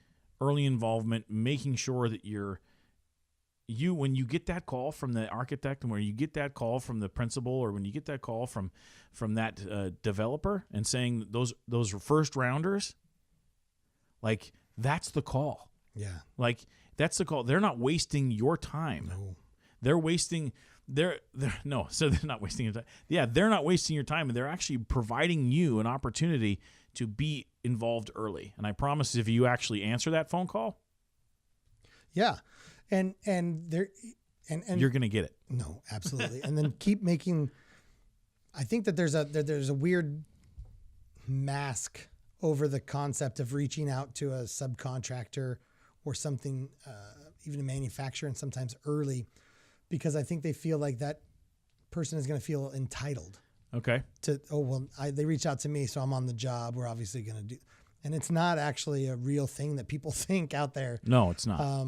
early involvement, making sure that when you get that call from the architect and when you get that call from the principal or when you get that call from that developer and saying those first rounders, like that's the call. Yeah. Like that's the call. They're not wasting your time. No. They're wasting so they're not wasting your time. Yeah, they're not wasting your time, and they're actually providing you an opportunity to be involved early. And I promise if you actually answer that phone call, yeah. And you're going to get it. No, absolutely. And then keep making, I think that there's a weird mask over the concept of reaching out to a subcontractor or something, even a manufacturer, and sometimes early, because I think they feel like that person is going to feel entitled. Okay. They reached out to me, so I'm on the job. We're obviously going to do, and it's not actually a real thing that people think out there. No, it's not.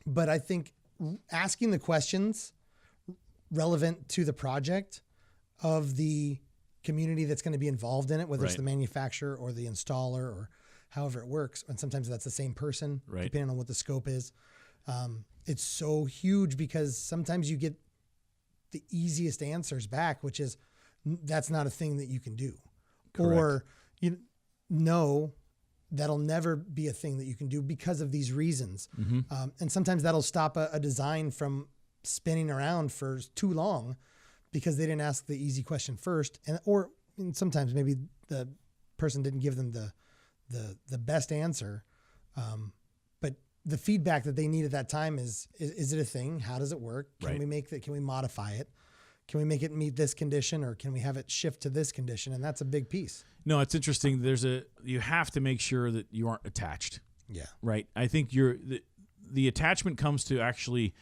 But I think asking the questions relevant to the project of the community that's going to be involved in it, whether it's the manufacturer or the installer or however it works, and sometimes that's the same person, depending on what the scope is. It's so huge because sometimes you get the easiest answers back, which is that's not a thing that you can do. Correct. Or that'll never be a thing that you can do because of these reasons. Mm-hmm. And sometimes that'll stop a design from spinning around for too long because they didn't ask the easy question first. Or sometimes maybe the person didn't give them the best answer. But the feedback that they need at that time is it a thing? How does it work? Can we make that? Can we modify it? Can we make it meet this condition, or can we have it shift to this condition? And that's a big piece. No, it's interesting. You have to make sure that you aren't attached. Yeah. Right. I think the attachment comes to actually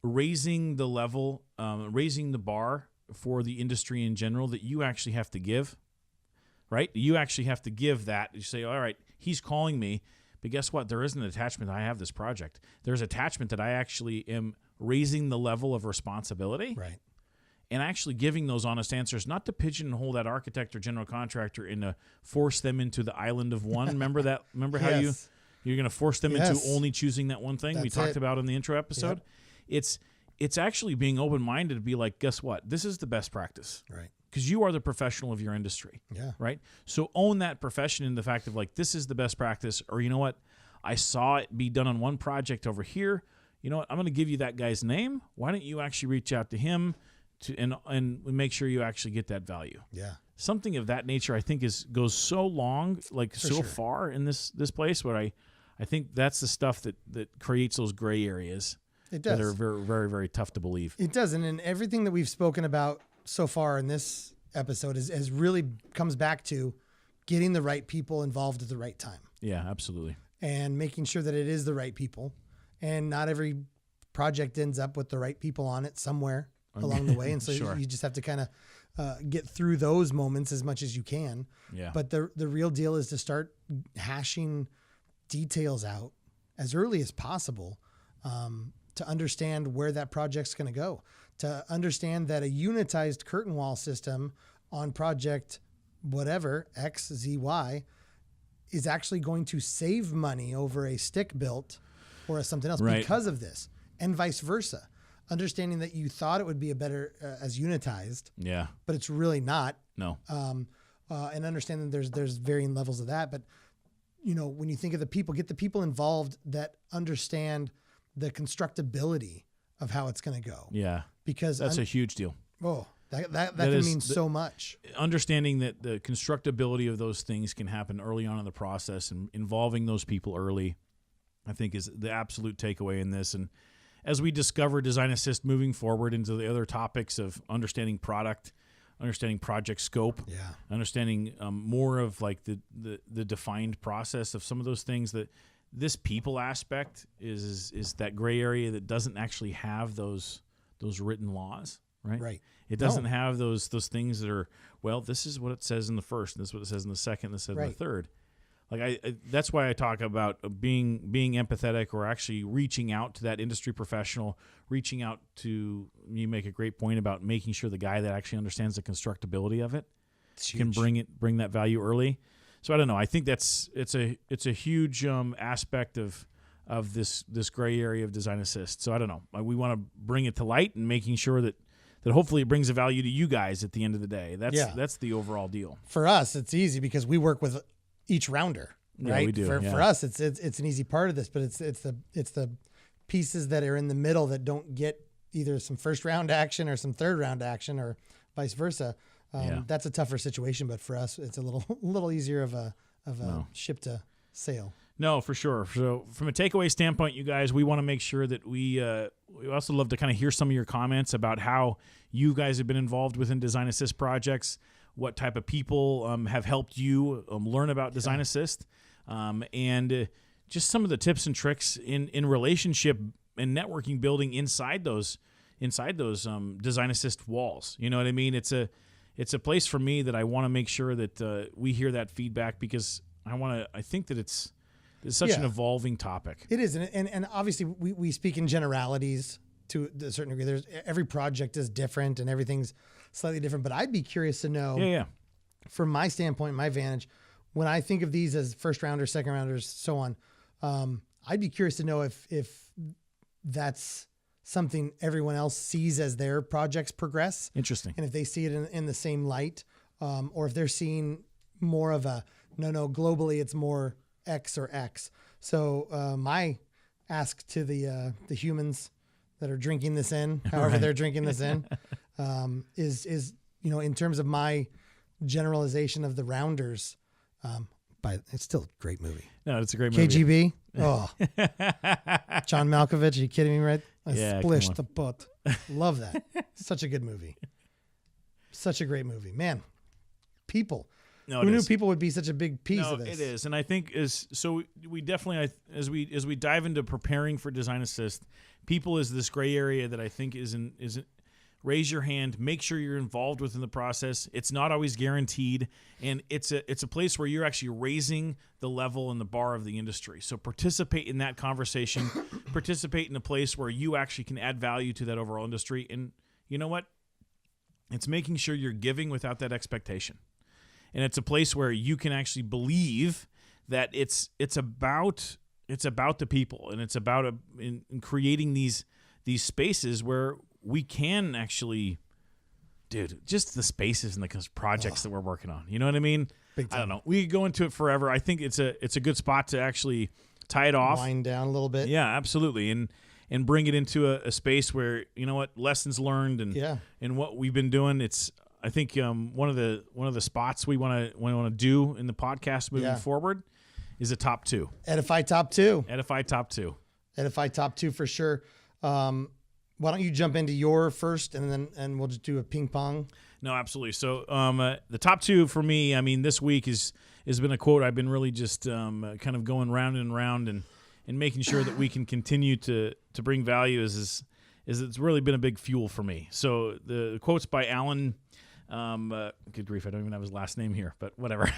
raising the level, raising the bar for the industry in general that you actually have to give. Right. You actually have to give that. You say, all right, he's calling me, but guess what? There isn't an attachment that I have this project. There's attachment that I actually am raising the level of responsibility. Right. And actually giving those honest answers, not to pigeonhole that architect or general contractor and to force them into the island of one. Remember that? Remember how you're going to force them into only choosing that one thing we talked about in the intro episode? Yep. It's actually being open-minded to be like, guess what? This is the best practice. Right. Because you are the professional of your industry. Yeah. Right? So own that profession in the fact of like, this is the best practice. Or you know what? I saw it be done on one project over here. You know what? I'm going to give you that guy's name. Why don't you actually reach out to him and make sure you actually get that value? Yeah. Something of that nature, I think, goes so long, like far in this place where I think that's the stuff that creates those gray areas. It does. That are very, very, very tough to believe. It does. And in everything that we've spoken about so far in this episode has really comes back to getting the right people involved at the right time. Yeah, absolutely. And making sure that it is the right people. And not every project ends up with the right people on it somewhere along the way. And so you just have to kind of get through those moments as much as you can. Yeah. But the real deal is to start hashing details out as early as possible to understand where that project's going to go, to understand that a unitized curtain wall system on project whatever, X, Z, Y, is actually going to save money over a stick built or something else because of this, and vice versa. Understanding that you thought it would be a better as unitized, but it's really not. No. And understanding there's varying levels of that, but when you think of the people, get the people involved that understand the constructability of how it's going to go. Yeah, because that's a huge deal. Oh, That can mean so much. Understanding that the constructability of those things can happen early on in the process, and involving those people early, I think, is the absolute takeaway in this. And as we discover Design Assist moving forward into the other topics of understanding product, understanding project scope, understanding more of like the defined process of some of those things, that this people aspect is that gray area that doesn't actually have those written laws, right? Right. It doesn't have those things that are, well, this is what it says in the first, and this is what it says in the second, and this says in the third. Like I that's why I talk about being empathetic, or actually reaching out to that industry professional, reaching out to, you make a great point about making sure the guy that actually understands the constructability of it can bring that value early. So I don't know. I think it's a huge aspect of this gray area of Design Assist. So I don't know. We want to bring it to light, and making sure that hopefully it brings a value to you guys at the end of the day. That's the overall deal. For us, it's easy because we work with each rounder, right? Yeah, we do. For us, it's an easy part of this, but it's the pieces that are in the middle that don't get either some first round action or some third round action, or vice versa. That's a tougher situation, but for us, it's a little easier of a ship to sail. No, for sure. So from a takeaway standpoint, you guys, we want to make sure that we also love to kind of hear some of your comments about how you guys have been involved within Design Assist projects, what type of people have helped you learn about Design Assist, and just some of the tips and tricks in relationship and networking building inside those Design Assist walls. You know what I mean? It's a place for me that I want to make sure that we hear that feedback, because I think that it's such an evolving topic. It is, and obviously we speak in generalities to a certain degree. Every project is different and everything's slightly different. But I'd be curious to know, from my standpoint, my vantage, when I think of these as first rounders, second rounders, so on, I'd be curious to know if that's something everyone else sees as their projects progress. Interesting. And if they see it in the same light, or if they're seeing more of a, no, globally it's more X or X. So my ask to the humans that are drinking this in, however they're drinking this in, is in terms of my generalization of the rounders. But it's still a great movie. No, it's a great movie. KGB. Oh, John Malkovich. Are you kidding me? Right? Splish the butt. Love that. Such a good movie. Such a great movie, man. People. No, who knew people would be such a big piece of this? It is, and I think we definitely, as we dive into preparing for Design Assist, people is this gray area that I think isn't. Raise your hand. Make sure you're involved within the process. It's not always guaranteed, and it's a place where you're actually raising the level and the bar of the industry. So participate in that conversation. Participate in a place where you actually can add value to that overall industry. And you know what? It's making sure you're giving without that expectation. And it's a place where you can actually believe that it's about the people, and it's about in creating these spaces where we can actually, just the spaces and the projects that we're working on. You know what I mean? Big time. I don't know. We could go into it forever. I think it's a good spot to actually tie it off. Wind down a little bit. Yeah, absolutely. And bring it into a space where, you know what, lessons learned and what we've been doing. It's, I think one of the spots we want to do in the podcast moving forward is a top two. Edify top two. Edify top two. Edify top two for sure. Why don't you jump into your first, and we'll just do a ping pong. No, absolutely. So the top two for me, I mean, this week has been a quote I've been really just kind of going round and round and making sure that we can continue to bring value is it's really been a big fuel for me. So the quote's by Alan. Good grief, I don't even have his last name here, but whatever.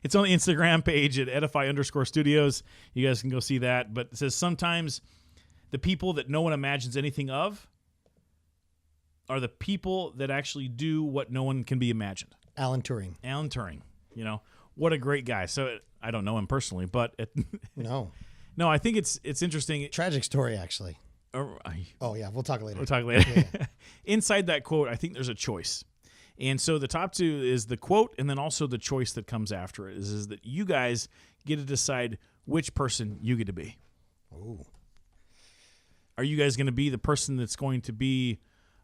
It's on the Instagram page at Edify_Studios. You guys can go see that. But it says, sometimes the people that no one imagines anything of are the people that actually do what no one can be imagined. Alan Turing. What a great guy. So I don't know him personally, but no, I think it's interesting. Tragic story, actually. Oh yeah, we'll talk later. Yeah. Inside that quote, I think there's a choice. And so the top two is the quote, and then also the choice that comes after it is that you guys get to decide which person you get to be. Ooh. Are you guys going to be the person that's going to be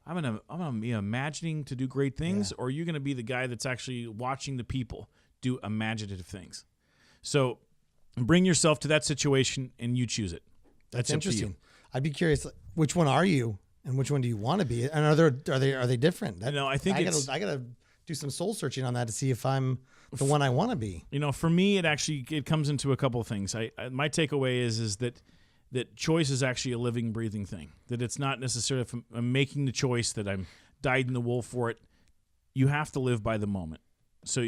I'm gonna be imagining to do great things, or are you gonna be the guy that's actually watching the people do imaginative things? So bring yourself to that situation and you choose it. That's interesting. I'd be curious, which one are you and which one do you want to be? And are they different? I think I gotta do some soul searching on that to see if I'm the one I want to be. For me, it comes into a couple of things. My takeaway is that choice is actually a living, breathing thing. That it's not necessarily if I'm making the choice that I'm dyed in the wool for it. You have to live by the moment. So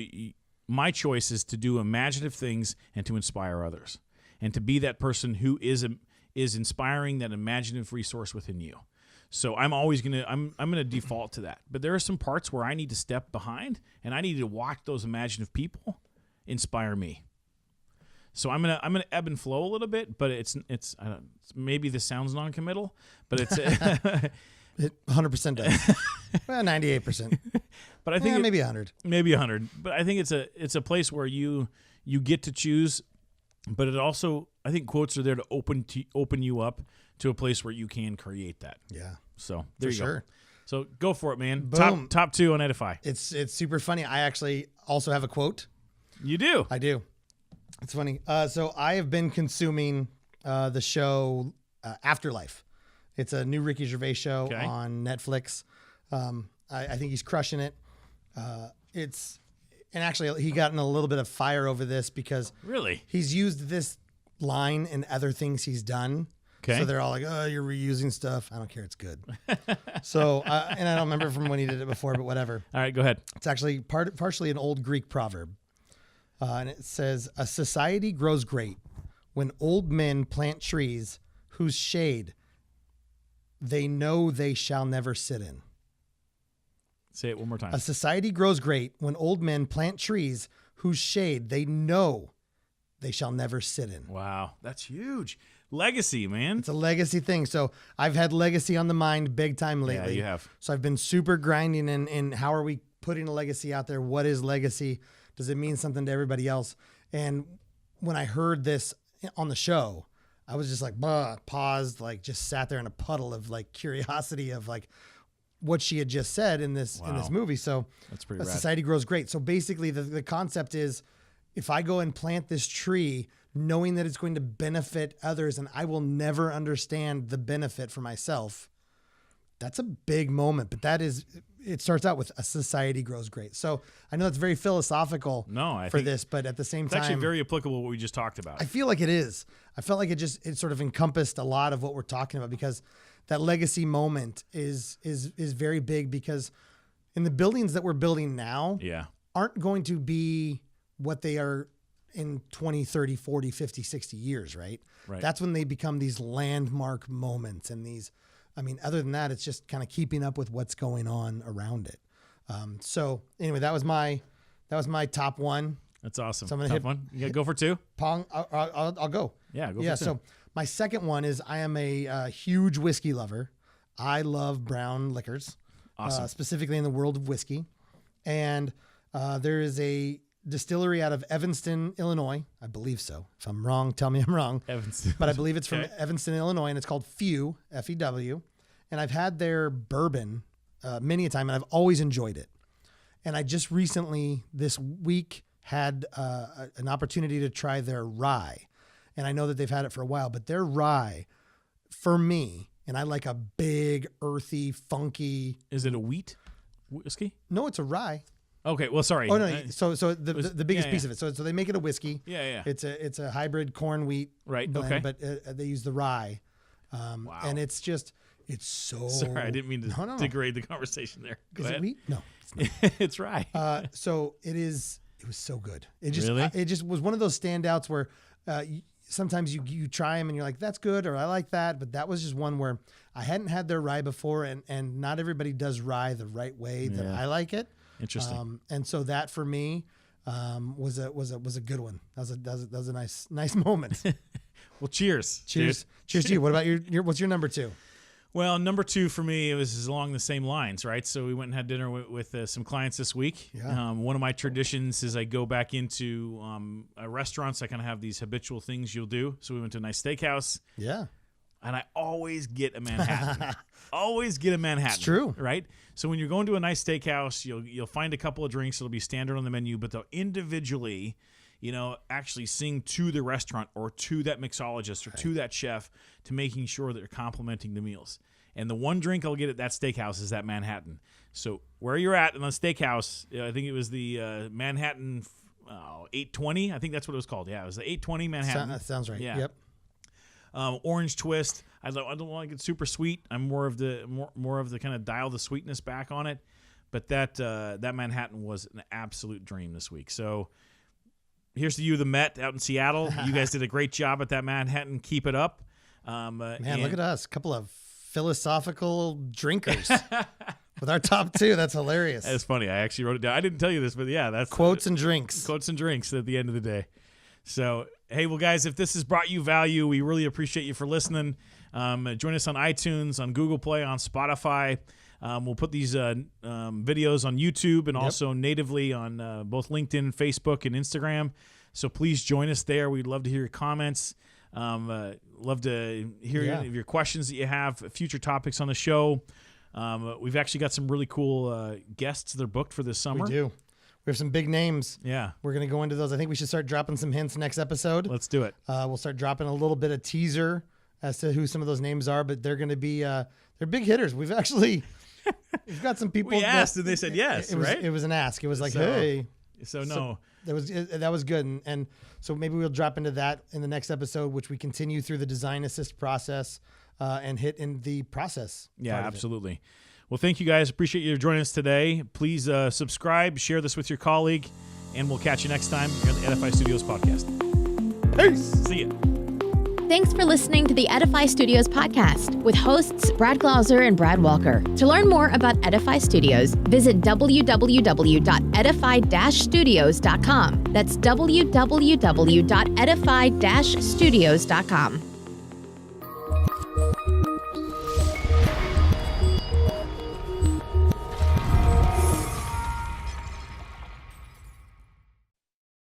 my choice is to do imaginative things and to inspire others, and to be that person who is inspiring that imaginative resource within you. So I'm always I'm gonna default to that. But there are some parts where I need to step behind, and I need to watch those imaginative people inspire me. So I'm gonna ebb and flow a little bit, but it's maybe this sounds non-committal, but it's it 100% does. Well, 98%. But I think maybe 100. Maybe 100. But I think it's a place where you get to choose, but it also, I think quotes are there to open you up to a place where you can create that. Yeah. So there you go. So go for it, man. Boom. Top 2 on Edify. It's super funny. I actually also have a quote. You do? I do. It's funny. So I have been consuming the show Afterlife. It's a new Ricky Gervais show on Netflix. I think he's crushing it. And actually he got in a little bit of fire over this because really he's used this line in other things he's done. Okay. So they're all like, "Oh, you're reusing stuff." I don't care. It's good. So, and I don't remember from when he did it before, but whatever. All right, go ahead. It's actually partially an old Greek proverb. And it says, "A society grows great when old men plant trees whose shade they know they shall never sit in." Say it one more time. A society grows great when old men plant trees whose shade they know they shall never sit in. Wow, that's huge. Legacy, man. It's a legacy thing. So I've had legacy on the mind big time lately. Yeah, you have. So I've been super grinding in how are we putting a legacy out there? What is legacy? Does it mean something to everybody else? And when I heard this on the show, I was just like, paused, like just sat there in a puddle of like curiosity of like what she had just said in this movie. So that's pretty rad. Society grows great. So basically the concept is if I go and plant this tree knowing that it's going to benefit others and I will never understand the benefit for myself, that's a big moment. But it starts out with a society grows great. So I know it's very philosophical for this, but at the same time, it's actually very applicable what we just talked about. I feel like it is. I felt like it sort of encompassed a lot of what we're talking about because that legacy moment is very big because in the buildings that we're building now aren't going to be what they are in 20, 30, 40, 50, 60 years, right? That's when they become these landmark moments and these, other than that, it's just kind of keeping up with what's going on around it. So anyway, that was my top one. That's awesome. So I'm gonna top one. You gotta go for 2? Pong. I'll go. Yeah, go for 2. So my second one is I am a huge whiskey lover. I love brown liquors, specifically in the world of whiskey. And there is a distillery out of Evanston, Illinois. I believe so. If I'm wrong, tell me I'm wrong. Evanston. But I believe it's from Evanston, Illinois, and it's called Few, F-E-W. And I've had their bourbon many a time, and I've always enjoyed it. And I just recently, this week, had an opportunity to try their rye. And I know that they've had it for a while, but their rye, for me, and I like a big, earthy, funky... Is it a wheat whiskey? No, it's a rye. Okay, well, sorry. Oh no, so the biggest piece of it. So they make it a whiskey. Yeah. It's a hybrid corn wheat blend, okay. But they use the rye, wow. And it's so. Sorry, I didn't mean to degrade the conversation there. Go ahead. It wheat? No, it's not. It's rye. So it is. It was so good. It just was one of those standouts where sometimes you try them and you're like, that's good, or I like that, but that was just one where I hadn't had their rye before, and not everybody does rye the right way that I like it. Interesting. And so that for me was a good one. That was a nice moment. Well, cheers. Cheers to you. What about your what's your number 2? Well, number 2 for me, it was along the same lines, right? So we went and had dinner with some clients this week. Yeah. One of my traditions is I go back into restaurants. I kind of have these habitual things you'll do. So we went to a nice steakhouse. Yeah. And I always get a Manhattan. Always get a Manhattan. It's true. Right? So when you're going to a nice steakhouse, you'll find a couple of drinks that'll be standard on the menu, but they'll individually, actually sing to the restaurant or to that mixologist or to that chef to making sure that they're complimenting the meals. And the one drink I'll get at that steakhouse is that Manhattan. So where you're at in the steakhouse, I think it was the Manhattan 820. I think that's what it was called. Yeah, it was the 820 Manhattan. That sounds right. Yeah. Yep. Orange twist. I don't like it super sweet. I'm more of the kind of dial the sweetness back on it. But that Manhattan was an absolute dream this week. So here's to you, the Met out in Seattle. You guys did a great job at that Manhattan. Keep it up. Man, look at us. A couple of philosophical drinkers. With our top two, that's hilarious. That's funny. I actually wrote it down. I didn't tell you this, but yeah, that's quotes and drinks. Quotes and drinks at the end of the day. So, hey, well, guys, if this has brought you value, we really appreciate you for listening. Join us on iTunes, on Google Play, on Spotify. We'll put these videos on YouTube and also natively on both LinkedIn, Facebook, and Instagram. So please join us there. We'd love to hear your comments. Love to hear your questions that you have, future topics on the show. We've actually got some really cool guests that are booked for this summer. We do. We have some big names. Yeah. We're going to go into those. I think we should start dropping some hints next episode. Let's do it. We'll start dropping a little bit of teaser as to who some of those names are, but they're going to be they're big hitters. We've got some people. We asked and they said yes, right? It was an ask. It was like, hey. So no. That was good. And so maybe we'll drop into that in the next episode, which we continue through the design assist process and hit in the process. Yeah, absolutely. Well, thank you guys. Appreciate you joining us today. Please subscribe, share this with your colleague, and we'll catch you next time here on the Edify Studios podcast. Peace. See ya. Thanks for listening to the Edify Studios podcast with hosts Brad Glauser and Brad Walker. To learn more about Edify Studios, visit www.edify-studios.com. That's www.edify-studios.com.